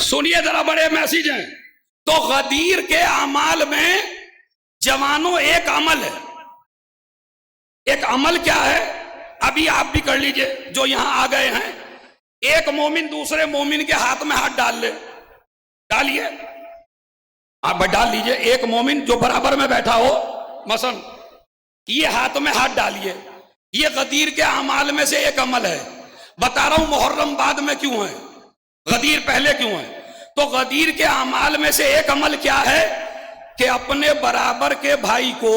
सुनिए जरा, बड़े मैसेज हैं। तो गदीर के अमाल में जवानों एक अमल है। एक अमल क्या है, अभी आप भी कर लीजिए जो यहां आ गए हैं। एक मोमिन दूसरे मोमिन के हाथ में हाथ डाल ले, डालिए आप, डाल लीजिए। एक मोमिन जो बराबर में बैठा हो, मसलन ये हाथ में हाथ डालिए। ये गदीर के अमाल में से एक अमल है। बता रहा हूं मुहर्रम बाद में क्यों है, गदीर पहले क्यों है। तो गदीर के अमाल में से एक अमल क्या है कि अपने बराबर के भाई को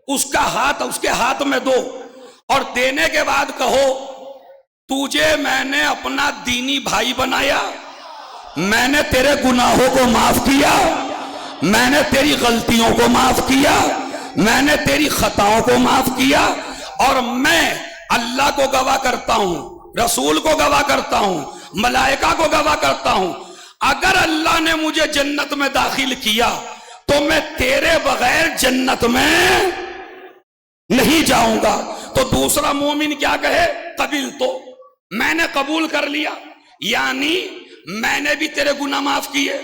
उसका हाथ उसके हाथ में दो और देने के बाद कहो, तुझे मैंने अपना दीनी भाई बनाया, मैंने तेरे गुनाहों को माफ किया, मैंने तेरी गलतियों को माफ किया, मैंने तेरी खताओं को माफ किया, और मैं अल्लाह को गवाह करता हूं, रसूल को गवाह करता हूं, मलाइका को गवाह करता हूं, अगर अल्लाह ने मुझे जन्नत में दाखिल किया तो मैं तेरे बगैर जन्नत में नहीं जाऊंगा। तो दूसरा मोमिन क्या कहे, कबील, तो मैंने कबूल कर लिया, यानी मैंने भी तेरे गुनाह माफ किए,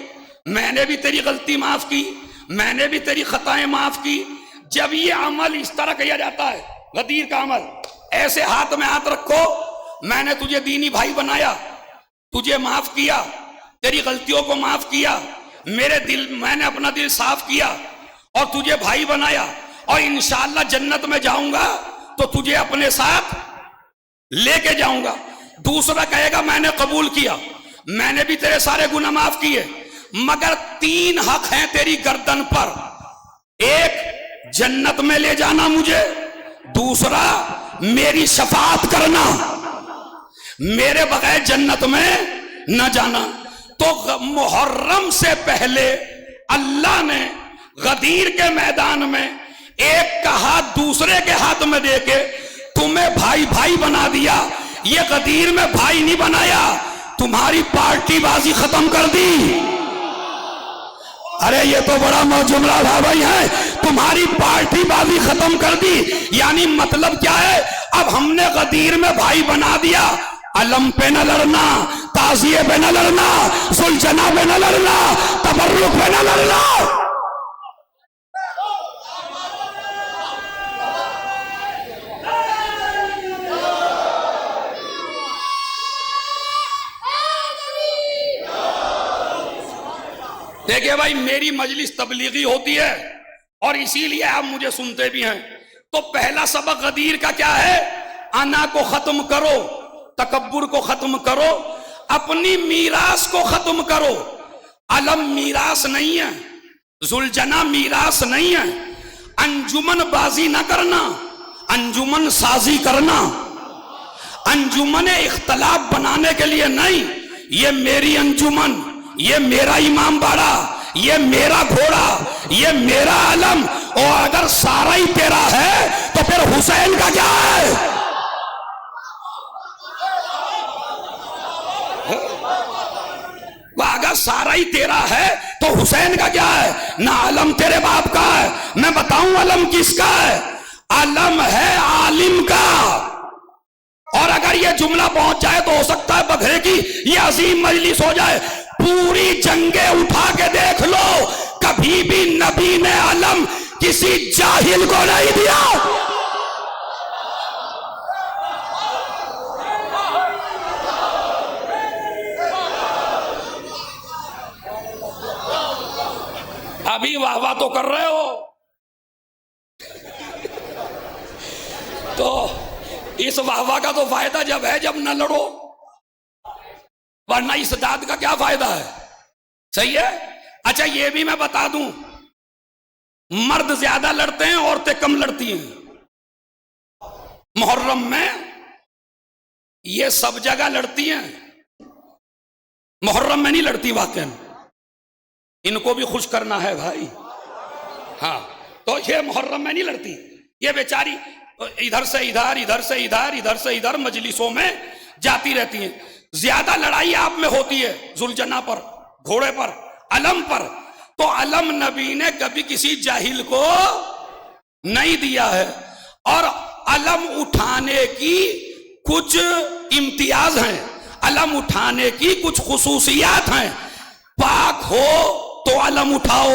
मैंने भी तेरी गलती माफ की, मैंने भी तेरी खताएं माफ की। जब ये अमल इस तरह किया जाता है, गदीर का अमल, ऐसे हाथ में हाथ रखो, मैंने तुझे दीनी भाई बनाया, तुझे माफ किया, तेरी गलतियों को माफ किया, मैंने अपना दिल साफ किया और तुझे भाई बनाया, और इंशाअल्लाह जन्नत में जाऊंगा तो तुझे अपने साथ लेके जाऊंगा। दूसरा कहेगा मैंने कबूल किया, मैंने भी तेरे सारे गुनाह माफ किए, मगर 3 हक हैं तेरी गर्दन पर। एक, जन्नत में ले जाना मुझे, दूसरा मेरी शफाअत करना, मेरे बगैर जन्नत में न जाना। तो मुहर्रम से पहले अल्लाह ने गदीर के मैदान में एक का हाथ दूसरे के हाथ में देके तुम्हें भाई भाई बना दिया। ये गदीर में भाई नहीं बनाया, तुम्हारी पार्टी बाजी खत्म कर दी। अरे ये तो बड़ा जुमला था भाई, है तुम्हारी पार्टी बाजी खत्म कर दी। यानी मतलब क्या है, अब हमने गदीर में भाई बना दिया, अलम पे न लड़ना, ताजिए पे न लड़ना, सुलझना पे न लड़ना, तबर्रुक पे न लड़ना। देखिए भाई, मेरी मजलिस तबलीगी होती है और इसीलिए आप मुझे सुनते भी हैं। तो पहला सबक गदीर का क्या है, अना को खत्म करो, तकब्बुर को खत्म करो, अपनी मीरास को खत्म करो। अलम मीरास नहीं है, जुलजना मीरास नहीं है। अंजुमन बाजी ना करना, अंजुमन साजी करना। अंजुमन इख्तलाफ बनाने के लिए नहीं, ये मेरी अंजुमन, ये मेरा इमाम बाड़ा, ये मेरा घोड़ा, ये मेरा अलम, और अगर सारा ही तेरा है तो फिर हुसैन का क्या है। अगर सारा ही तेरा है तो हुसैन का क्या है। ना अलम तेरे बाप का है, मैं बताऊं अलम किसका है, अलम है आलिम का। और अगर ये जुमला पहुंच जाए तो हो सकता है बघरे की ये अजीम मजलिस हो जाए। पूरी जंगे उठा के देख लो, कभी भी नबी ने अलम किसी जाहिल को नहीं दिया। अभी वाह वाह तो कर रहे हो, तो इस वाह वाह का तो फायदा जब है जब न लड़ो, वरना इस दाद का क्या फायदा है। सही है। अच्छा ये भी मैं बता दूं, मर्द ज्यादा लड़ते हैं, औरतें कम लड़ती हैं। मुहर्रम में ये सब जगह लड़ती हैं, मुहर्रम में नहीं लड़ती। वाकई इनको भी खुश करना है भाई। हाँ, तो ये मुहर्रम में नहीं लड़ती, ये बेचारी इधर से इधर, इधर से इधर, इधर से इधर मजलिसों में जाती रहती हैं। ज्यादा लड़ाई आप में होती है जुलजना पर, घोड़े पर, अलम पर। तो अलम नबी ने कभी किसी जाहिल को नहीं दिया है। और अलम उठाने की कुछ इम्तियाज हैं, अलम उठाने की कुछ खुसूसियात हैं। हो तो अलम उठाओ,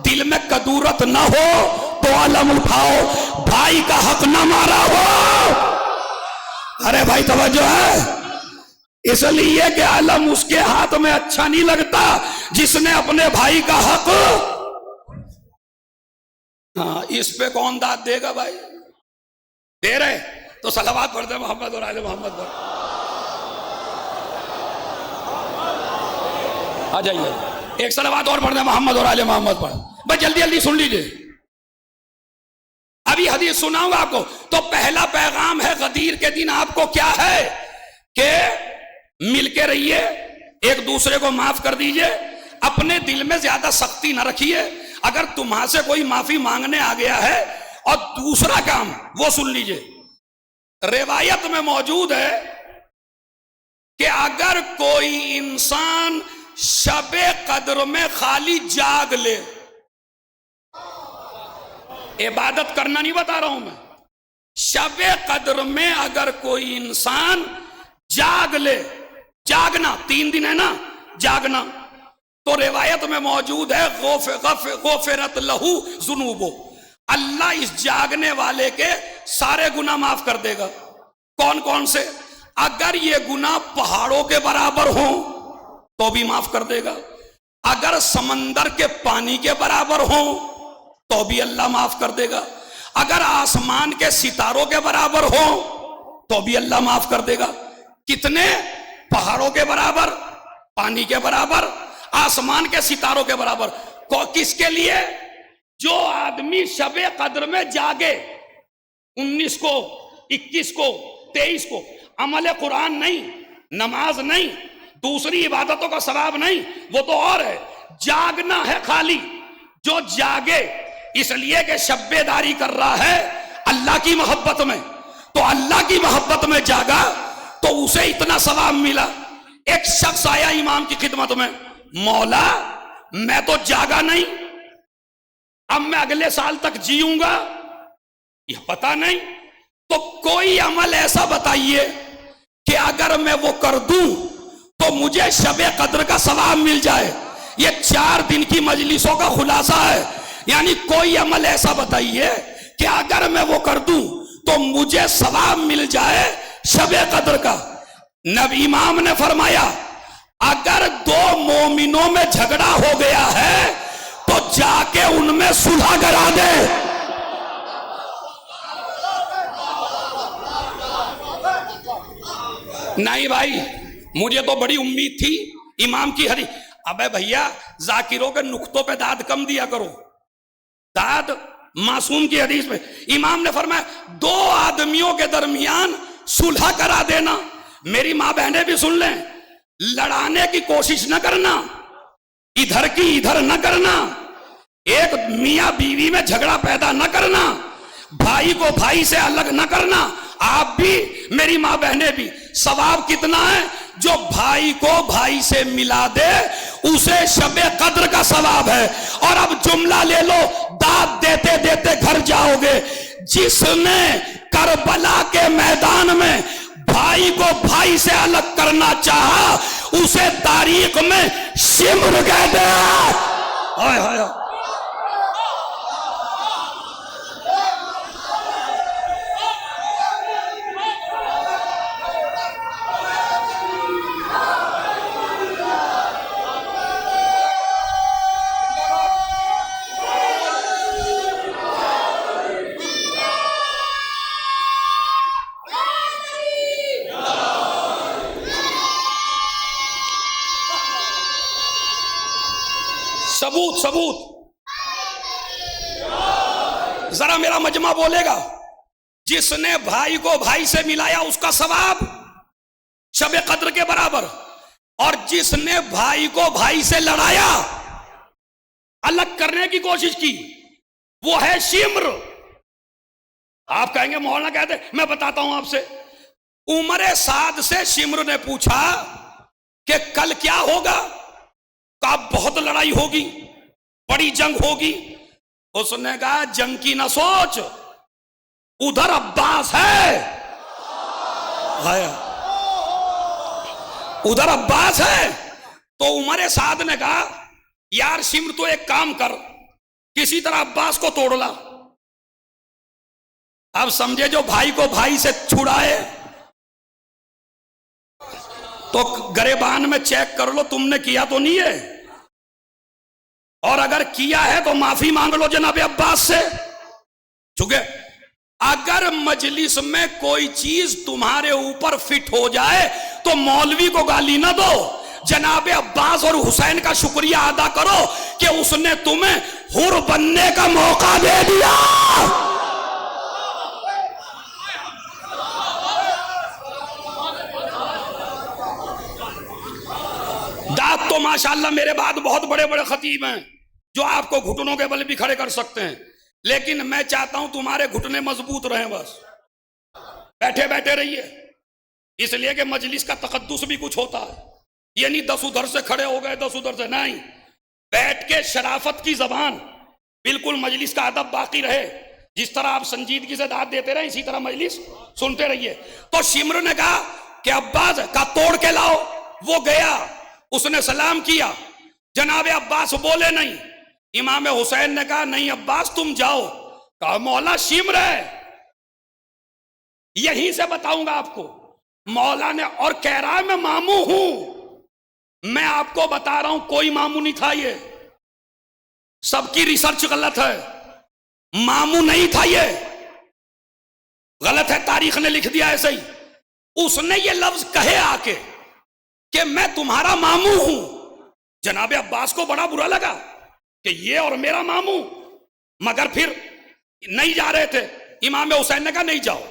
दिल में कदूरत ना हो तो अलम उठाओ, भाई का हक ना मारा हो। अरे भाई तवज्जो है, इसलिए कि अलम उसके हाथ में अच्छा नहीं लगता जिसने अपने भाई का हक। हाँ, इस पे कौन दाद देगा भाई? दे रहे तो सलावत पढ़ दे मोहम्मद और आले मोहम्मद पर। आ जाइए, एक सलावत और पढ़ दे मोहम्मद और आले मोहम्मद पर। बस जल्दी जल्दी सुन लीजिए, अभी हदीस सुनाऊंगा आपको। तो पहला पैगाम है गदीर के दिन आपको क्या है कि मिलके रहिए, एक दूसरे को माफ कर दीजिए, अपने दिल में ज्यादा सख्ती ना रखिए। अगर तुम्हां से कोई माफी मांगने आ गया है, और दूसरा काम वो सुन लीजिए, रिवायत में मौजूद है कि अगर कोई इंसान शबे कद्र में खाली जाग ले, इबादत करना नहीं बता रहा हूं मैं, शबे कद्र में अगर कोई इंसान जाग ले, जागना 3 दिन है ना, जागना, तो रिवायत में मौजूद है गोफिरत लहू जुनूबो, अल्लाह इस जागने वाले के सारे गुनाह माफ कर देगा। कौन कौन से? अगर ये गुनाह पहाड़ों के बराबर हो तो भी माफ कर देगा, अगर समंदर के पानी के बराबर हो तो भी अल्लाह माफ कर देगा, अगर आसमान के सितारों के बराबर हो तो भी अल्लाह माफ कर देगा। कितने? पहाड़ों के बराबर, पानी के बराबर, आसमान के सितारों के बराबर। किसके लिए? जो आदमी शबे कद्र में जागे, 19 को, 21 को, 23 को, अमल कुरान नहीं, नमाज नहीं, दूसरी इबादतों का सवाब नहीं, वो तो और है, जागना है खाली। जो जागे इसलिए कि शब्बेदारी कर रहा है अल्लाह की मोहब्बत में, तो अल्लाह की मोहब्बत में जागा तो उसे इतना सवाब मिला। एक शख्स आया इमाम की खिदमत में, मौला मैं तो जागा नहीं, अब मैं अगले साल तक जीऊंगा, यह पता नहीं, तो कोई अमल ऐसा बताइए कि अगर मैं वो कर दूं तो मुझे शबे कद्र का सवाब मिल जाए। ये 4 दिन की मजलिसों का खुलासा है। यानी कोई अमल ऐसा बताइए कि अगर मैं वो कर दूं तो मुझे सवाब मिल जाए शबे कद्र का। नबी इमाम ने फरमाया, अगर 2 मोमिनों में झगड़ा हो गया है तो जाके उनमें सुलह करा दे। नहीं भाई, मुझे तो बड़ी उम्मीद थी इमाम की हरी। अबे भैया, जाकिरों के नुक्तों पे दाद कम दिया करो, दाद मासूम की हदीस में इमाम ने फरमाया 2 आदमियों के दरमियान सुलह करा देना। मेरी मां बहनें भी सुन लें, लड़ाने की कोशिश न करना, इधर की इधर न करना, एक मियां बीवी में झगड़ा पैदा न करना, भाई को भाई से अलग न करना। आप भी, मेरी मां बहनें भी, सवाब कितना है? जो भाई को भाई से मिला दे उसे शबे कद्र का सवाब है। और अब जुमला ले लो, दाद देते देते घर जाओगे। जिसने करबला के मैदान में भाई को भाई से अलग करना चाहा, उसे तारीख में शिम्र कह दे। हाय हाय, सबूत सबूत, जरा मेरा मजमा बोलेगा। जिसने भाई को भाई से मिलाया उसका सवाब शबे कद्र के बराबर, और जिसने भाई को भाई से लड़ाया, अलग करने की कोशिश की, वो है शिम्र। आप कहेंगे मौलाना कहते, मैं बताता हूं आपसे। उमर साद से शिम्र ने पूछा कि कल क्या होगा? कहा बहुत लड़ाई होगी, बड़ी जंग होगी। उसने कहा जंग की ना सोच, उधर अब्बास है, उधर अब्बास है। तो उमर साद ने कहा यार सिमर तो एक काम कर, किसी तरह अब्बास को तोड़ ला। अब समझे जो भाई को भाई से छुड़ाए तो गरेबान में चेक कर लो तुमने किया तो नहीं है, और अगर किया है तो माफी मांग लो जनाब अब्बास से। चूंकि अगर मजलिस में कोई चीज तुम्हारे ऊपर फिट हो जाए तो मौलवी को गाली ना दो, जनाब अब्बास और हुसैन का शुक्रिया अदा करो कि उसने तुम्हें हुर बनने का मौका दे दिया। दाद तो माशाल्लाह मेरे बाद बहुत बड़े बड़े खतीब हैं जो आपको घुटनों के बल भी खड़े कर सकते हैं, लेकिन मैं चाहता हूं तुम्हारे घुटने मजबूत रहें, बस बैठे बैठे रहिए, इसलिए कि मजलिस का तकद्दुस भी कुछ होता है। ये नहीं 10 उधर से खड़े हो गए 10 उधर से, नहीं, बैठ के शराफत की जबान, बिल्कुल मजलिस का अदब बाकी रहे। जिस तरह आप संजीदगी से दाद देते रहे इसी तरह मजलिस सुनते रहिए। तो शिमर ने कहा कि अब्बास का तोड़ के लाओ। वो गया, उसने सलाम किया, जनाब अब्बास बोले नहीं। इमाम हुसैन ने कहा नहीं अब्बास तुम जाओ। कहा मौला शिमर है, यहीं से बताऊंगा आपको। मौला ने और कह रहा है मैं मामू हूं। मैं आपको बता रहा हूं कोई मामू नहीं था, ये सबकी रिसर्च गलत है, मामू नहीं था, ये गलत है, तारीख ने लिख दिया ऐसे ही। उसने ये लफ्ज कहे आके कि मैं तुम्हारा मामू हूं। जनाब अब्बास को बड़ा बुरा लगा कि ये और मेरा मामू, मगर फिर नहीं जा रहे थे। इमाम हुसैन ने कहा नहीं जाओ,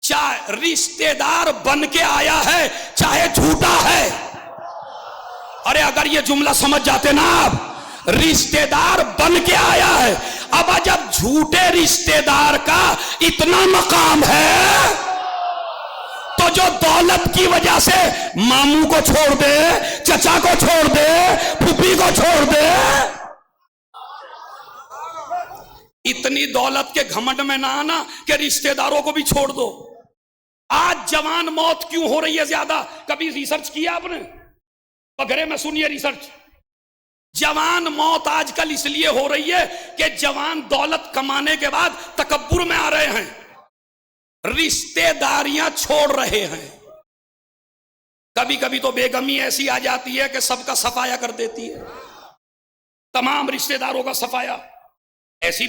चाहे रिश्तेदार बन के आया है चाहे झूठा है। अरे अगर ये जुमला समझ जाते ना आप, रिश्तेदार बन के आया है। अब जब झूठे रिश्तेदार का इतना मकाम है तो जो दौलत की वजह से मामू को छोड़ दे, चचा को छोड़ दे, फूफी को छोड़ दे, इतनी दौलत के घमंड में ना आना कि रिश्तेदारों को भी छोड़ दो। आज जवान मौत क्यों हो रही है ज्यादा? कभी रिसर्च किया आपने? बघरे में सुनिए रिसर्च। जवान मौत आजकल इसलिए हो रही है कि जवान दौलत कमाने के बाद तकब्बुर में आ रहे हैं, रिश्तेदारियां छोड़ रहे हैं। कभी कभी तो बेगमी ऐसी आ जाती है कि सबका सफाया कर देती है, तमाम रिश्तेदारों का सफाया। ऐसी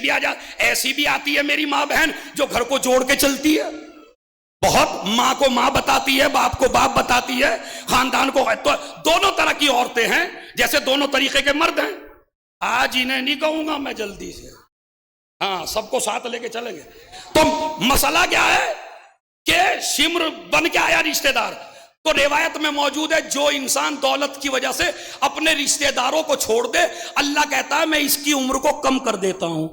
भी आती है मेरी माँ बहन जो घर को जोड़ के चलती है, बहुत माँ को माँ बताती है, बाप को बाप बताती है, खानदान को। तो दोनों तरह की औरतें हैं, जैसे दोनों तरीके के मर्द हैं। आज इन्हें नहीं कहूंगा मैं जल्दी से, हाँ सबको साथ लेके चलेंगे। तो मसला क्या है कि शिमर बन के आया रिश्तेदार। तो रिवायत में मौजूद है जो इंसान दौलत की वजह से अपने रिश्तेदारों को छोड़ दे, अल्लाह कहता है मैं इसकी उम्र को कम कर देता हूं।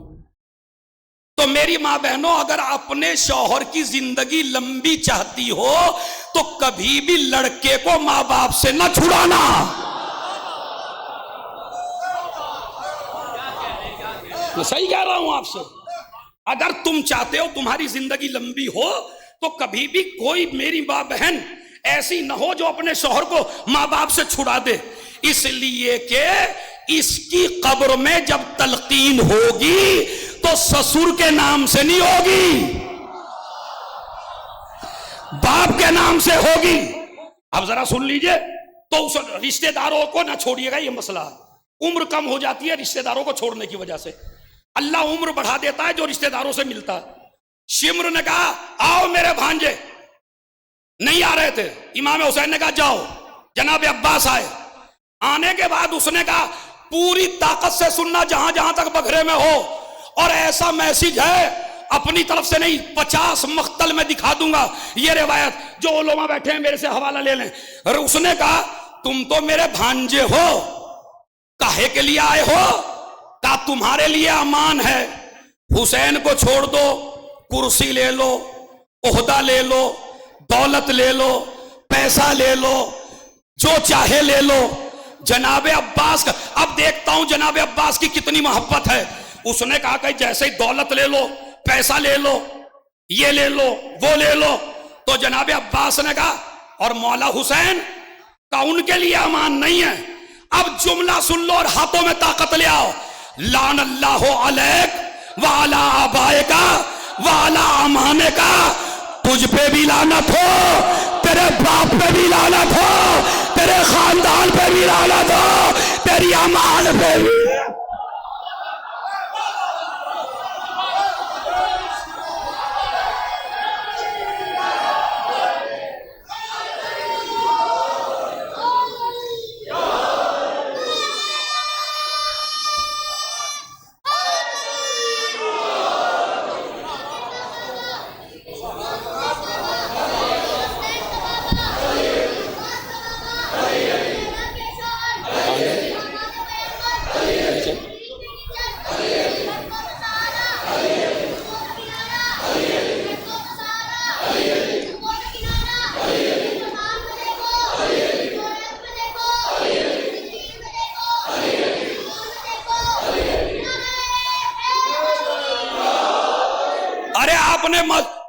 तो मेरी मां बहनों, अगर अपने शौहर की जिंदगी लंबी चाहती हो तो कभी भी लड़के को मां बाप से न छुड़ाना। मैं सही कह रहा हूं आपसे। अगर तुम चाहते हो तुम्हारी जिंदगी लंबी हो तो कभी भी कोई मेरी मां बहन ऐसी ना हो जो अपने शौहर को मां बाप से छुड़ा दे, इसलिए कि इसकी कब्र में जब तलकीन होगी तो ससुर के नाम से नहीं होगी, बाप के नाम से होगी। अब जरा सुन लीजिए। तो उस रिश्तेदारों को ना छोड़िएगा, ये मसला। उम्र कम हो जाती है रिश्तेदारों को छोड़ने की वजह से, अल्लाह उम्र बढ़ा देता है जो रिश्तेदारों से मिलता है। शिमर ने कहा आओ मेरे भांजे, नहीं आ रहे थे। इमाम हुसैन ने कहा जाओ। जनाब अब्बास आए। आने के बाद उसने कहा पूरी ताकत से सुनना जहां जहां तक बघरे में हो, और ऐसा मैसेज है अपनी तरफ से नहीं, 50 मख्तल में दिखा दूंगा। ये रिवायत जो उलमा बैठे हैं मेरे से हवाला ले लें। और उसने कहा तुम तो मेरे भांजे हो, काहे के लिए आए हो? कहा तुम्हारे लिए अमान है, हुसैन को छोड़ दो, कुर्सी ले लो, ओहदा ले लो, दौलत ले लो, पैसा ले लो, जो चाहे ले लो। जनाब अब्बास का अब देखता हूं जनाब अब्बास की कितनी मोहब्बत है। उसने कहा कि जैसे ही दौलत ले लो, पैसा ले लो, ये ले लो, वो ले लो। तो जनाब अब्बास ने कहा और मौला हुसैन का उनके लिए अमान नहीं है, अब जुमला सुन लो और हाथों में ताकत ले आओ। लान अल्लाह अलैक वाला आबाए का वाला अमाने का, तुझ पे भी लानत हो, तेरे बाप पे भी लानत हो, तेरे खानदान पे भी लानत हो, तेरी अमान पे भी।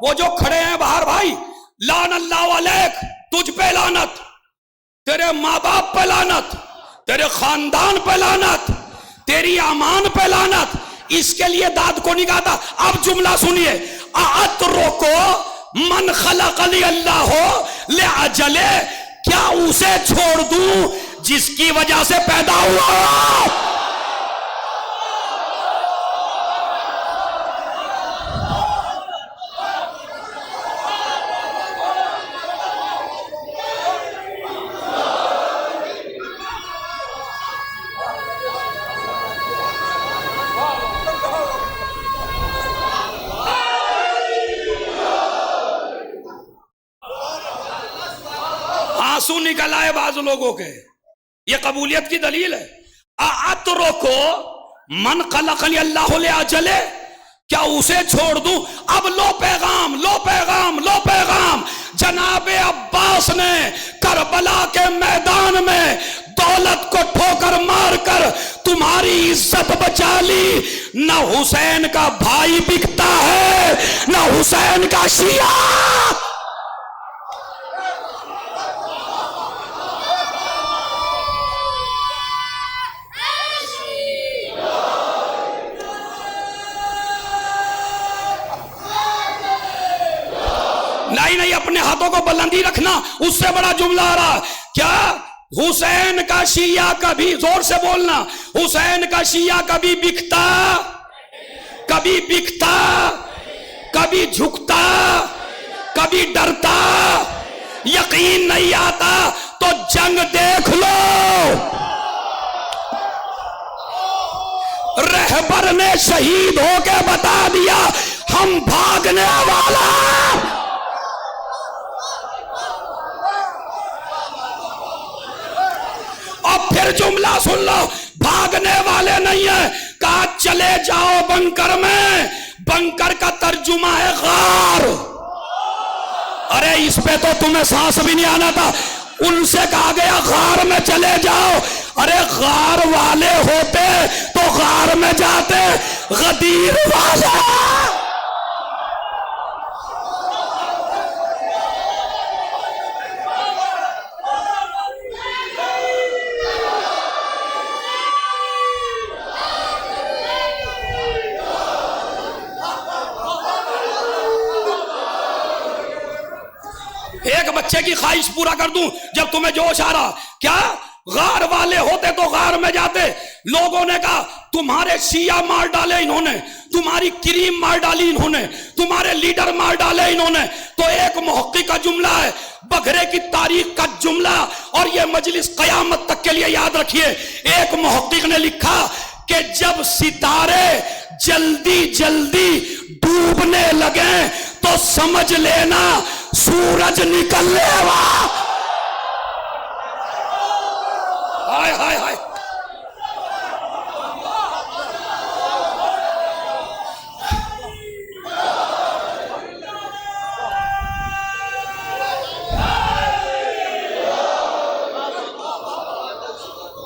वो जो खड़े हैं बाहर भाई, लान अल्लाह अलैक, तुझ पे लानत, तेरे माँ बाप पे लानत, तेरे खानदान पे लानत, तेरी अमान पे लानत। इसके लिए दाद को नहीं गाता। अब जुमला सुनिए, आत रोको मन खलकली अल्लाह हो ले अजले, क्या उसे छोड़ दूं जिसकी वजह से पैदा हुआ। आंसू निकल आए बाज लोगों के, ये कबूलियत की दलील है। आत रोको मन खलकनी अल्लाह ले अजले, क्या उसे छोड़ दूं। अब लो पैगाम, लो पैगाम, लो पैगाम। जनाबे अब्बास ने करबला के मैदान में दौलत को ठोकर मारकर तुम्हारी इज्जत बचा ली। न हुसैन का भाई बिकता है, न हुसैन का शिया। नहीं, अपने हाथों को बुलंदी रखना, उससे बड़ा जुमला आ रहा। क्या हुसैन का शिया कभी, जोर से बोलना, हुसैन का शिया कभी बिकता, कभी बिकता, कभी झुकता, कभी डरता। यकीन नहीं आता तो जंग देख लो। रहबर ने शहीद होके बता दिया हम भागने वाला। फिर जुमला सुन लो, भागने वाले नहीं है, कहा चले जाओ बंकर में। बंकर का तर्जुमा है गार। अरे इस पे तो तुम्हें सांस भी नहीं आना था। उनसे कहा गया गार में चले जाओ। अरे गार वाले होते तो गार में जाते, गदीर वाले। एक बच्चे की ख्वाहिश पूरा कर दूं, जब तुम्हें जोश आ रहा, क्या गार वाले होते तो गार में जाते। लोगों ने कहा तुम्हारे शिया मार डाले इन्होंने, तुम्हारी क्रीम मार डाली इन्होंने, तुम्हारे लीडर मार डाले इन्होंने। तो एक मुहक्किक का जुमला है, बघरे की तारीख का जुमला, और यह मजलिस कयामत तक के लिए याद रखिए। एक मुहक्किक ने लिखा कि जब सितारे जल्दी जल्दी डूबने लगे तो समझ लेना सूरज निकलने वाला। हाय हाय हाय।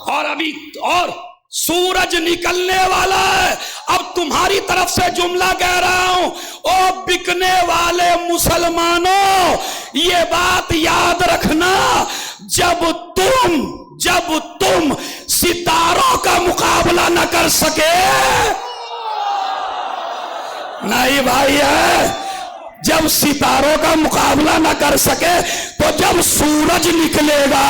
और अभी और सूरज निकलने वाला है। अब तुम्हारी तरफ से जुमला कह रहा हूं, ओ बिकने वाले मुसलमानों, ये बात याद रखना, जब तुम सितारों का मुकाबला न कर सके, नहीं भाई है, जब सितारों का मुकाबला न कर सके तो जब सूरज निकलेगा।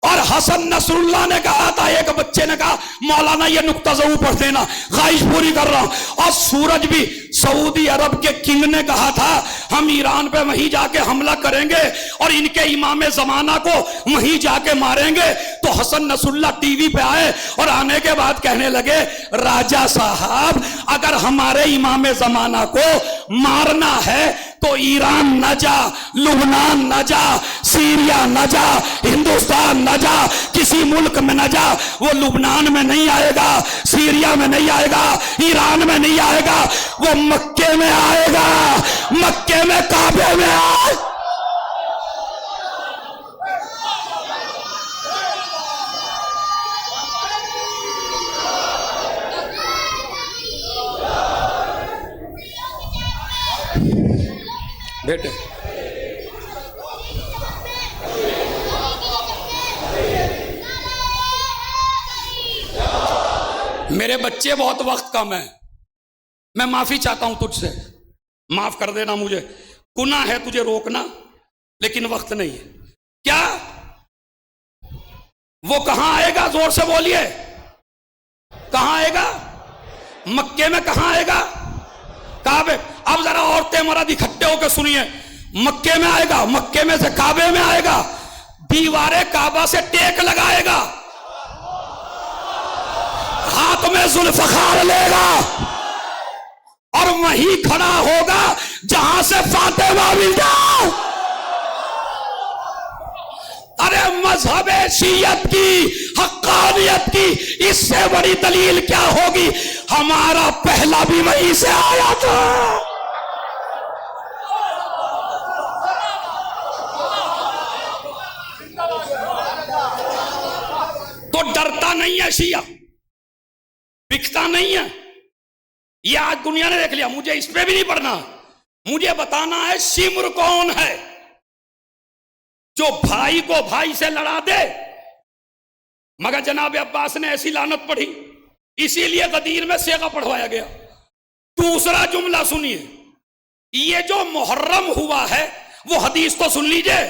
और हसन नसरुल्लाह ने कहा था, एक बच्चे ने कहा मौलाना ये नुक्ता जरूर पढ़ देना, ख्वाहिश पूरी कर रहा हूं। और सूरज भी सऊदी अरब के किंग ने कहा था हम ईरान पे वहीं जाके हमला करेंगे और इनके इमाम जमाना को वहीं जाके मारेंगे। तो हसन नसरुल्लाह टीवी पे आए और आने के बाद कहने लगे राजा साहब अगर हमारे इमाम जमाना को मारना है तो ईरान न जा, लुबनान न जा, सीरिया न जा, हिंदुस्तान न जा, किसी मुल्क में न जा। वो लुबनान में नहीं आएगा, सीरिया में नहीं आएगा, ईरान में नहीं आएगा, वो मक्के में आएगा, मक्के में काबे में आए। बेटे मेरे बच्चे बहुत वक्त कम है, मैं माफी चाहता हूं तुझसे, माफ कर देना मुझे, गुनाह है तुझे रोकना लेकिन वक्त नहीं है। क्या वो कहां आएगा, जोर से बोलिए, कहां आएगा? मक्के में कहां आएगा? काबे। अब जरा औरतें मर्द इकट्ठे होकर सुनिए, मक्के में आएगा, मक्के में से काबे में आएगा, दीवारे काबा से टेक लगाएगा, हाथ में जुल्फकार लेगा और वहीं खड़ा होगा जहां से फातिमा मिल जाओ। अरे मजहब शियत की, हक्कानियत की इससे बड़ी दलील क्या होगी? हमारा पहला भी वहीं से आया था। तो डरता नहीं है शिया, बिकता नहीं है। ये आज दुनिया ने देख लिया, मुझे इस पे भी नहीं पढ़ना, मुझे बताना है शिम्र कौन है जो भाई को भाई से लड़ा दे। मगर जनाब अब्बास ने ऐसी लानत पढ़ी, इसीलिए गदीर में सेगा पढ़वाया गया। दूसरा जुमला सुनिए, ये जो मुहर्रम हुआ है वो हदीस तो सुन लीजिए,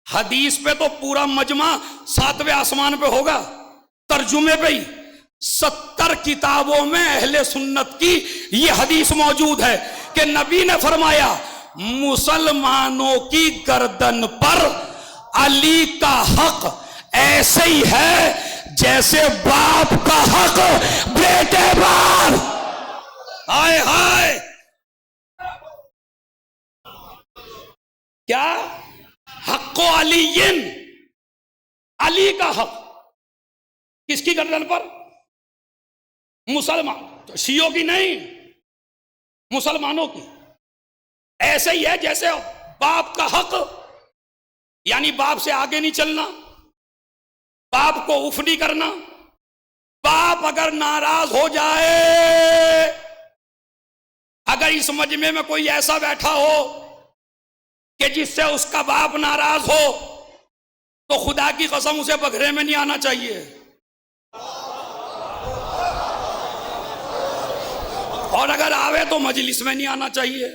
हदीस पे तो पूरा मजमा 7वें आसमान पे होगा, तर्जुमे पे ही 70 किताबों में अहले सुन्नत की ये हदीस मौजूद है कि नबी ने फरमाया मुसलमानों की गर्दन पर अली का हक ऐसे ही है जैसे बाप का हक बेटे पर। हाय हाय, क्या हक्को अलीयन, अली का हक किसकी गर्दन पर? मुसलमान, तो शियों की नहीं, मुसलमानों की। ऐसे ही है जैसे बाप का हक, यानी बाप से आगे नहीं चलना, बाप को उफ नहीं करना। बाप अगर नाराज हो जाए, अगर इस मजमे में कोई ऐसा बैठा हो कि जिससे उसका बाप नाराज हो, तो खुदा की कसम उसे बघरे में नहीं आना चाहिए, और अगर आवे तो मजलिस में नहीं आना चाहिए,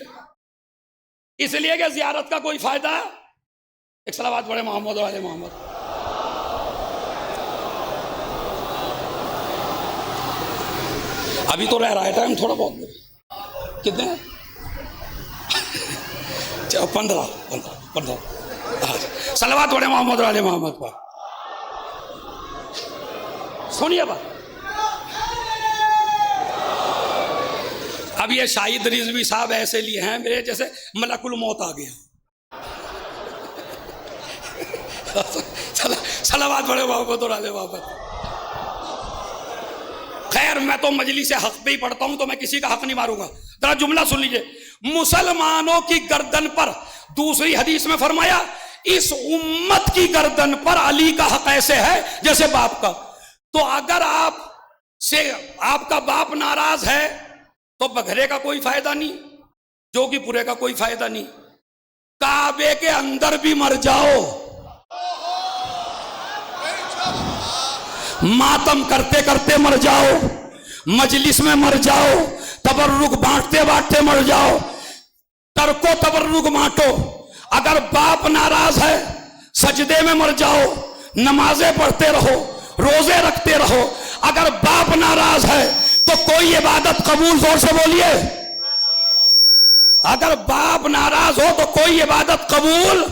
इसलिए कि जियारत का कोई फायदा है। एक सलावत पढ़े मोहम्मद वाले मोहम्मद। अभी तो रह रहा है टाइम थोड़ा बहुत, कितने 15 सलावत पढ़े मोहम्मद वाले मोहम्मद पर। सुनिए बात, अब ये शाहिद रिजवी साहब ऐसे लिए हैं मेरे जैसे मलकुल मौत आ गया। सलावत पढ़े मोहम्मद वाले मोहम्मद। खैर मैं तो मजलिस हक पे ही पढ़ता हूं, तो मैं किसी का हक नहीं मारूंगा। जरा जुमला सुन लीजिए, मुसलमानों की गर्दन पर, दूसरी हदीस में फरमाया इस उम्मत की गर्दन पर अली का हक ऐसे है जैसे बाप का। तो अगर आप से आपका बाप नाराज है तो बघरे का कोई फायदा नहीं, जोगी पुरे का कोई फायदा नहीं। काबे के अंदर भी मर जाओ, मातम करते करते मर जाओ, मजलिस में मर जाओ, तबर्रुक बांटते बांटते मर जाओ, तरको तबर्रुक बांटो। अगर बाप नाराज है सजदे में मर जाओ, नमाजें पढ़ते रहो, रोजे रखते रहो। अगर बाप नाराज है तो कोई इबादत कबूल, जोर से बोलिए। अगर बाप नाराज हो तो कोई इबादत कबूल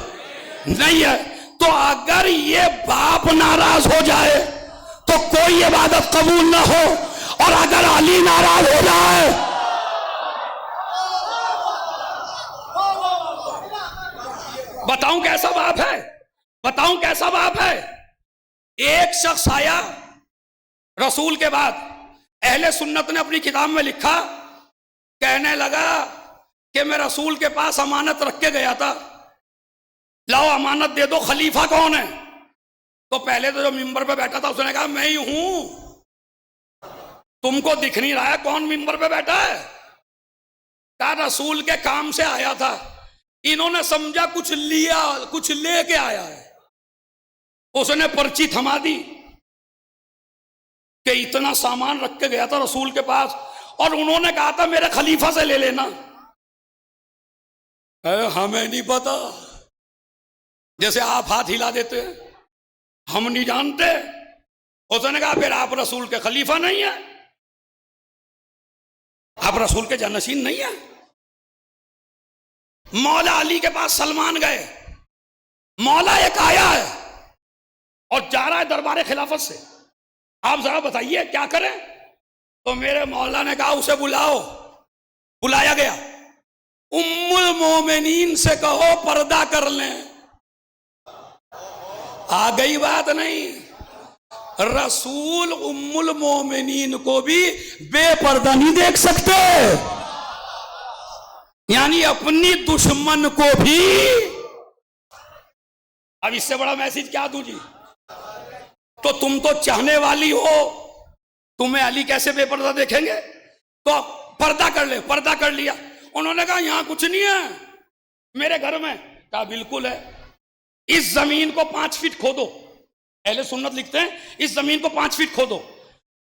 नहीं है। तो अगर ये बाप नाराज हो जाए तो कोई इबादत कबूल ना हो, और अगर अली नाराज हो जाए, बताऊं कैसा बाप है, बताऊं कैसा बाप है। एक शख्स आया रसूल के बाद, अहले सुन्नत ने अपनी किताब में लिखा, कहने लगा कि मैं रसूल के पास अमानत रख के गया था, लाओ अमानत दे दो, खलीफा कौन है? तो पहले तो जो मिंबर पे बैठा था उसने कहा मैं ही हूं, तुमको दिख नहीं रहा है कौन मिंबर पे बैठा है? कहा रसूल के काम से आया था, इन्होंने समझा कुछ लिया, कुछ लेके आया है। उसने पर्ची थमा दी कि इतना सामान रख के गया था रसूल के पास, और उन्होंने कहा था मेरे खलीफा से ले लेना। हमें नहीं पता, जैसे आप हाथ हिला देते हैं, हम नहीं जानते। उसने कहा फिर आप रसूल के खलीफा नहीं है, आप रसूल के जानशीन नहीं है। मौला अली के पास सलमान गए, मौला एक आया है और जा रहा है दरबार खिलाफत से, आप जरा बताइए क्या करें? तो मेरे मौला ने कहा उसे बुलाओ। बुलाया गया, उम्मुल मोमिनीन से कहो पर्दा कर लें। आ गई बात नहीं, रसूल उम्मुल मोमिनीन को भी बेपर्दा नहीं देख सकते, यानी अपनी दुश्मन को भी। अब इससे बड़ा मैसेज क्या दूं जी? तो तुम तो चाहने वाली हो, तुम्हें अली कैसे बेपर्दा देखेंगे? तो पर्दा कर ले, पर्दा कर लिया। उन्होंने कहा यहां कुछ नहीं है मेरे घर में। कहा बिल्कुल है, इस जमीन को 5 फीट खोदो। अहले सुन्नत लिखते हैं इस जमीन को 5 फीट खोदो।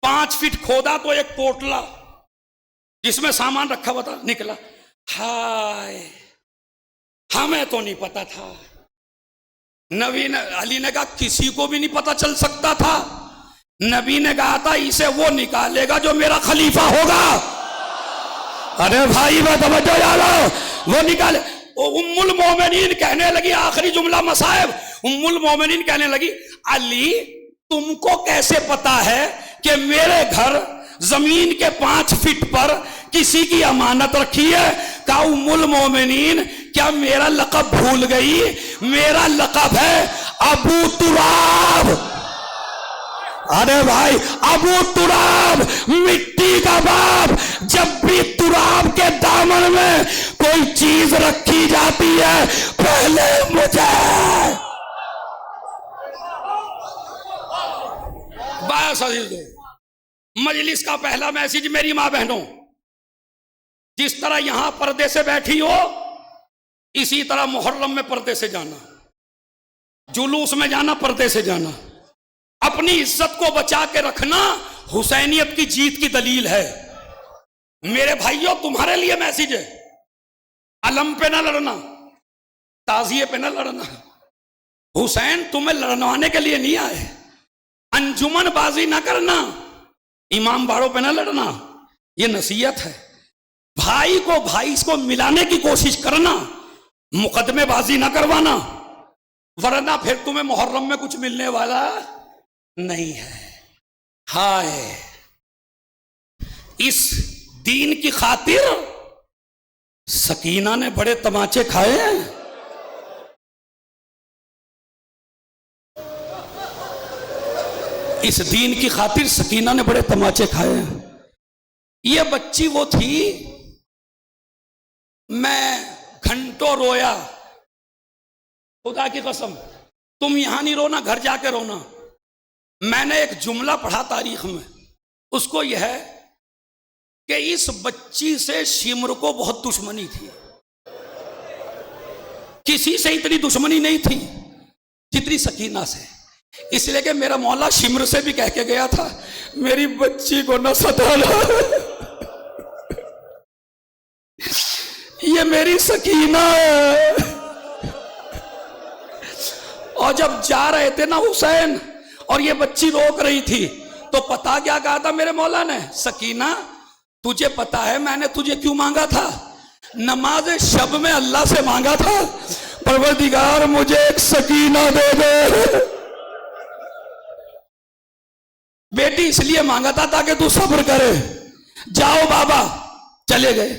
5 फीट खोदा तो एक पोटला जिसमें सामान रखा हुआ था निकला। हाय, हमें तो नहीं पता था। नबी ने, अली ने कहा किसी को भी नहीं पता चल सकता था। नबी ने कहा था इसे वो निकालेगा जो मेरा खलीफा होगा। अरे भाई मैं तवज्जो डालो, वो निकाले। उम्मुल मोमिनीन कहने लगी, आखिरी जुमला मसाइब, उम्मुल मोमिनीन कहने लगी अली तुमको कैसे पता है कि मेरे घर जमीन के 5 फीट पर किसी की अमानत रखी है? कहा उम्मुल मोमिनीन क्या मेरा लक़ब भूल गई? मेरा लक़ब है अबू तुराब। अरे भाई अबू तुराब, मिट्टी का बाप। जब भी तुराब के दामन में कोई चीज रखी जाती है पहले मुझे। बस मजलिस का पहला मैसेज मेरी मां बहनों, जिस तरह यहां पर्दे से बैठी हो इसी तरह मुहर्रम में पर्दे से जाना, जुलूस में जाना पर्दे से जाना। अपनी इज्जत को बचा के रखना हुसैनियत की जीत की दलील है। मेरे भाइयों तुम्हारे लिए मैसेज है, अलम पे ना लड़ना, ताजिए पे ना लड़ना। हुसैन तुम्हें लड़वाने के लिए नहीं आए। अंजुमन बाजी ना करना, इमाम बाड़ों पे ना लड़ना, ये नसीहत है। भाई को भाई को मिलाने की कोशिश करना, मुकदमेबाजी ना करवाना, वरना फिर तुम्हें मुहर्रम में कुछ मिलने वाला नहीं है। हाय, इस दीन की खातिर सकीना ने बड़े तमाचे खाए हैं। इस दीन की खातिर सकीना ने बड़े तमाचे खाए हैं। ये बच्ची वो थी, मैं घंटों रोया, खुदा की कसम। तुम यहां नहीं रोना, घर जाके रोना। मैंने एक जुमला पढ़ा तारीख में, उसको यह है कि इस बच्ची से शिमर को बहुत दुश्मनी थी। किसी से इतनी दुश्मनी नहीं थी जितनी सकीना से। इसलिए कि मेरा मौला शिम्र से भी कह के गया था, मेरी बच्ची को न सताना, ये मेरी सकीना है। और जब जा रहे थे ना हुसैन और ये बच्ची रोक रही थी, तो पता क्या कहा था मेरे मौला ने? सकीना, तुझे पता है मैंने तुझे क्यों मांगा था? नमाज शब में अल्लाह से मांगा था, परवरदिगार मुझे एक सकीना दे दे। बेटी इसलिए मांगा था ताकि तू सब्र करे। जाओ बाबा, चले गए।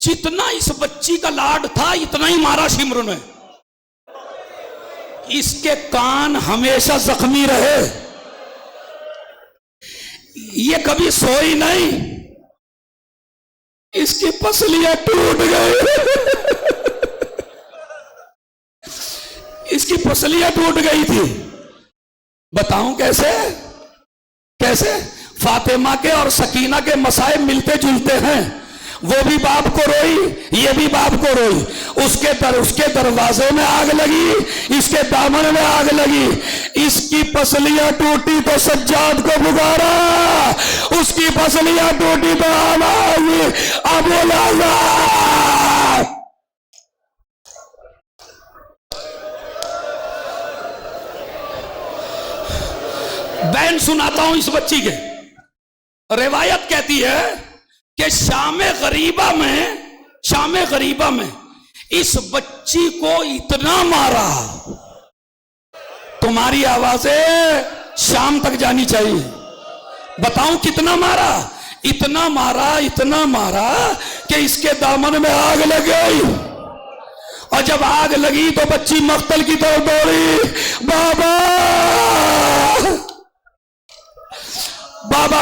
जितना इस बच्ची का लाड था इतना ही मारा शिम्र ने। इसके कान हमेशा जख्मी रहे, ये कभी सोई नहीं, इसकी पसलियां टूट गई, इसकी पसलियां टूट गई थी। बताऊं कैसे? कैसे? फातिमा के और सकीना के मसाइब मिलते जुलते हैं। वो भी बाप को रोई, ये भी बाप को रोई। उसके दरवाजे में आग लगी, इसके दामन में आग लगी। इसकी पसलियां टूटी तो सज्जाद को पुकारा, उसकी पसलियां टूटी तो आवाज अबू लाज़र। बैन सुनाता हूं इस बच्ची के। रिवायत कहती है कि शामे गरीबा में इस बच्ची को इतना मारा, तुम्हारी आवाजें शाम तक जानी चाहिए। बताऊं कितना मारा? इतना मारा कि इसके दामन में आग लग गई। और जब आग लगी तो बच्ची मख्तल की तरफ दौड़ी, बाबा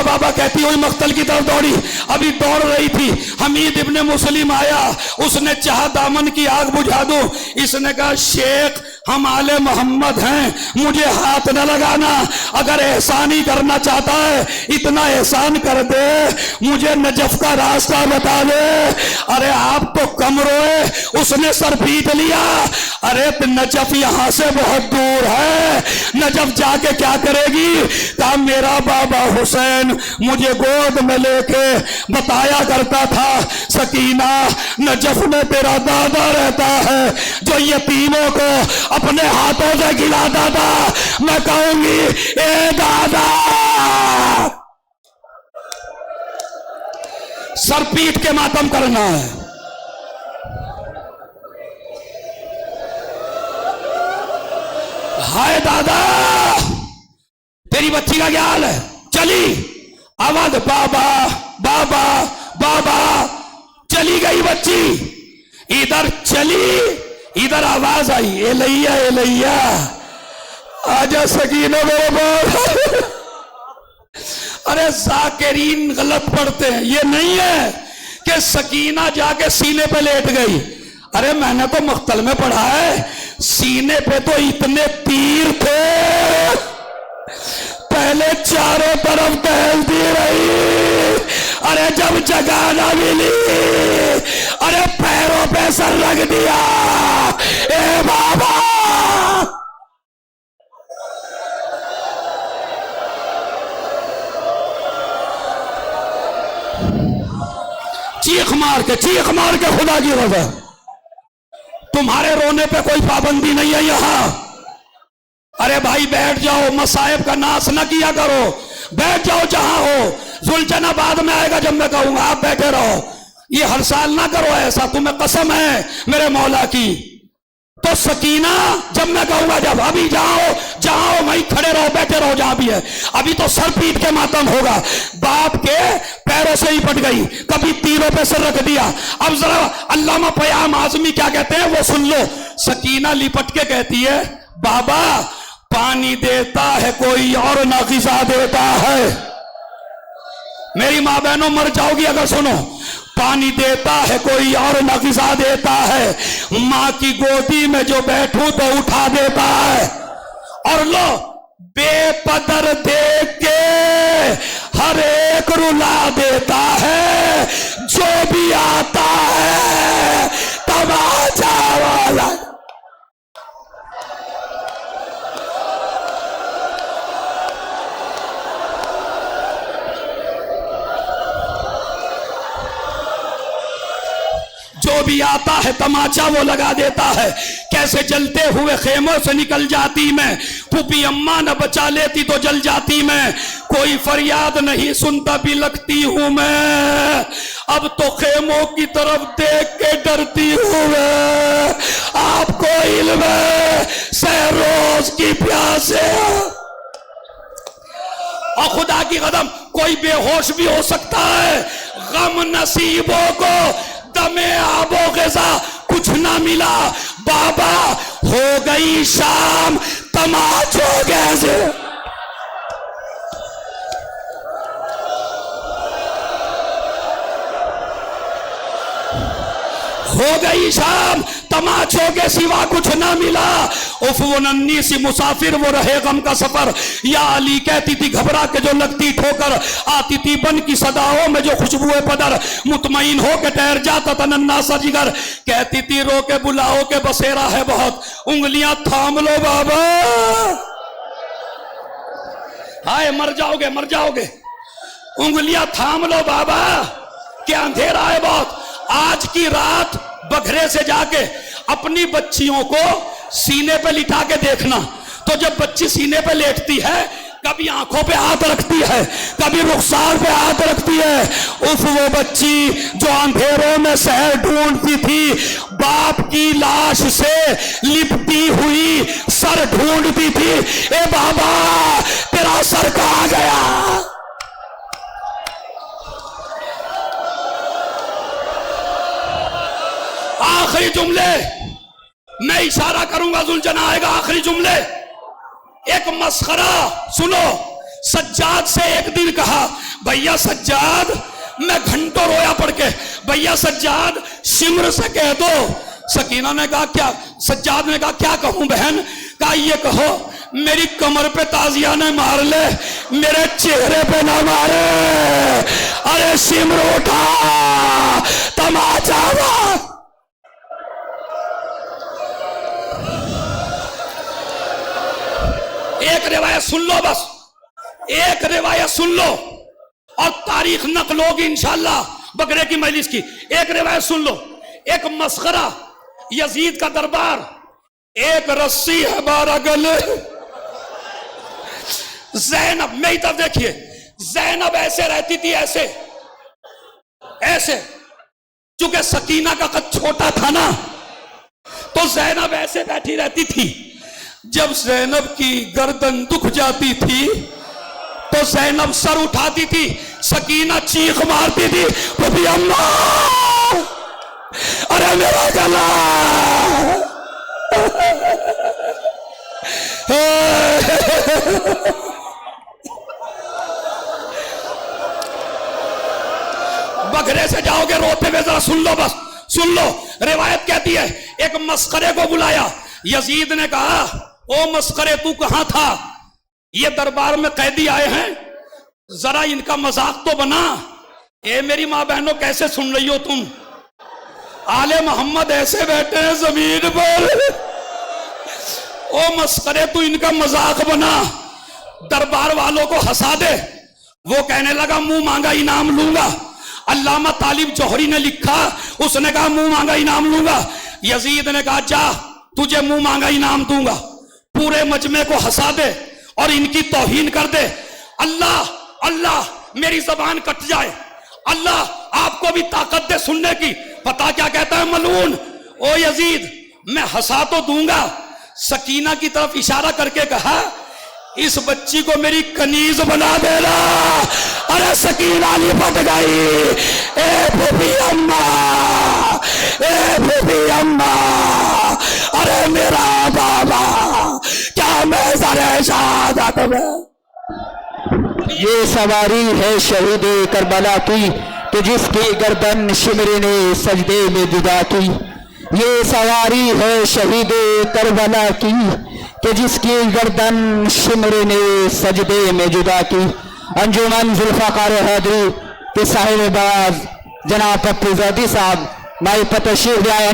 बाबा कहती हुई मख्तल की तरफ दौड़ी। अभी दौड़ रही थी, हमीद इब्ने मुस्लिम आया, उसने चाहा दामन की आग बुझा दूं। इसने कहा, शेख हम आले मोहम्मद हैं, मुझे हाथ न लगाना। अगर एहसान ही करना चाहता है इतना एहसान कर दे, मुझे नजफ का रास्ता बता दे। अरे आप तो कम रोए, उसने सर पीट लिया। अरे नजफ यहां से बहुत दूर है, नजफ जाके क्या करेगी? कहा, मेरा बाबा हुसैन मुझे गोद में लेके बताया करता था, सकीना नजफ में तेरा दादा रहता है जो यतीमों को अपने हाथों से खिलाता था। मैं कहूंगी, ए दादा, सर पीट के मातम करना है। हाय दादा, तेरी बच्ची का क्या हाल है? चली आवाज, बाबा बाबा बाबा। चली गई बच्ची, इधर चली, इधर आवाज आई, ए लैया आजा सकीना मेरे बाप। अरे जाकिरीन गलत पढ़ते हैं, ये नहीं है कि सकीना जाके सीने पे लेट गई। अरे मैंने तो मख्तल में पढ़ा है, सीने पे तो इतने तीर थे, पहले चारों तरफ टहलती रही। अरे जब जगह न मिली, अरे पैरों पे सर रख दिया। ए बाबा, चीख मार के खुदा की रज़ा। तुम्हारे रोने पे कोई पाबंदी नहीं है यहां। अरे भाई बैठ जाओ, मसाइब का नाश न किया करो, बैठ जाओ जहां हो। जुलझना बाद में आएगा जब मैं कहूंगा, आप बैठे रहो। ये हर साल ना करो ऐसा, तुम्हें कसम है मेरे मौला की। तो सकीना जब मैं कहूंगा, जब अभी जाओ वहीं खड़े रहो, बैठे रहो जहां भी है। अभी तो सर पीट के मातम होगा। बाप के पैरों से ही पट गई, कभी तीरों पे सर रख दिया। अब जरा अल्लामा पयाम आजमी क्या कहते हैं वो सुन लो। सकीना लिपट के कहती है, बाबा पानी देता है कोई और ना ग़िज़ा देता है। मेरी माँ बहनों मर जाओगी अगर सुनो। पानी देता है कोई और न ग़िज़ा देता है। माँ की गोदी में जो बैठूं तो उठा देता है। और लो बेपदर देख के हर एक रुला देता है, जो भी आता है तमाचा वाला। जो भी आता है तमाचा वो लगा देता है। कैसे जलते हुए खेमों से निकल जाती मैं, फूफी अम्मा न बचा लेती तो जल जाती मैं। कोई फरियाद नहीं सुनता भी लगती हूं मैं, अब तो खेमों की तरफ देख के डरती हूं मैं। आपको इल्म है सहरोज की प्यासे और खुदा की कदम, कोई बेहोश भी हो सकता है। गम नसीबों को दमे आबो ग़िज़ा कुछ ना मिला, बाबा हो गई शाम तमाचो कैसे। हो गई शाम तमाचों के सिवा कुछ ना मिला। उफ वो नन्ही सी मुसाफिर वो रहे गम का सफर। या अली कहती थी घबरा के जो लगती ठोकर, आती थी बन की सदाओं में जो खुशबुए पदर। मुतमईन हो के ठहर जाता था नन्हा सा जिगर, कहती थी रो के बुलाओ के बसेरा है बहुत, उंगलियां थाम लो बाबा। हाय मर जाओगे मर जाओगे, उंगलियां थाम लो बाबा, क्या अंधेरा है बहुत। आज की रात बघरे से जाके अपनी बच्चियों को सीने पे लिटा के देखना, तो जब बच्ची सीने पे लेटती है कभी आंखों पे हाथ रखती है, कभी रुखसार पे हाथ रखती है। उफ वो बच्ची जो अंधेरों में शहर ढूंढती थी, बाप की लाश से लिपटी हुई सर ढूंढती थी। ए बाबा तेरा सर कहां गया। आखिरी जुमले मैं इशारा करूंगा, जुलझना आएगा। आखिरी जुमले एक मस्खरा सुनो। सज्जाद से एक दिन कहा, भैया सज्जाद, मैं घंटों रोया पढ़ के, भैया सज्जाद सिमर से कह दो। सकीना ने कहा क्या? सज्जाद ने कहा क्या कहूं बहन? कहा ये कहो मेरी कमर पे ताजिया ने मार ले, मेरे चेहरे पे ना मारे। अरे सिमर उठा तमाचा मार। एक रिवायत सुन लो, बस एक रिवायत सुन लो और तारीख नकल होगी इंशाअल्लाह बकरे की मजलिस की। एक रिवायत सुन लो। एक मस्खरा, यजीद का दरबार, एक रस्सी है 12 गले। ज़ैनब मेरी तरफ देखिए, ज़ैनब ऐसे रहती थी, ऐसे ऐसे, चूंकि सकीना का कद छोटा था ना, तो ज़ैनब ऐसे बैठी रहती थी। जब ज़ैनब की गर्दन दुख जाती थी तो ज़ैनब सर उठाती थी, सकीना चीख मारती थी, वो अम्मा अरे मेरा गला। बघरे से जाओगे रोते हुए, जरा सुन लो, बस सुन लो। रिवायत कहती है एक मस्करे को बुलाया। यजीद ने कहा ओ मस्करे तू कहां था? ये दरबार में कैदी आए हैं, जरा इनका मजाक तो बना। ए मेरी मां बहनों कैसे सुन रही हो तुम? आले मोहम्मद ऐसे बैठे हैं जमीन पर। ओ मस्करे तू इनका मजाक बना, दरबार वालों को हंसा दे। वो कहने लगा मुंह मांगा इनाम लूंगा। अल्लामा तालिब जौहरी ने लिखा, उसने कहा मुंह मांगा इनाम लूंगा। यजीद ने कहा जा तुझे मुंह मांगा इनाम दूंगा, पूरे मजमे को हंसा दे और इनकी तौहीन कर दे। अल्लाह अल्लाह मेरी जबान कट जाए, अल्लाह आपको भी ताकत दे सुनने की। पता क्या कहता है मलून? ओ यजीद मैं हंसा तो दूंगा। सकीना की तरफ इशारा करके कहा इस बच्ची को मेरी कनीज बना देना। अरे सकीना लिपट गई। ए फूफी अम्मा, ए फूफी अम्मा, अरे मेरा बाबा, क्या मैं ज़रे शहादत में। ये सवारी है शहीद करबला की कि जिसकी गर्दन शिमर ने सजदे में जुदा की। ये सवारी है शहीद करबला की कि जिसकी गर्दन शिमर ने सजदे में जुदा की। अंजुमन जुल्फ़ाकार हैदरी के साहिब बाज जनाब पप्पू ज़ैदी साहब माई पर तशरीफ लाए।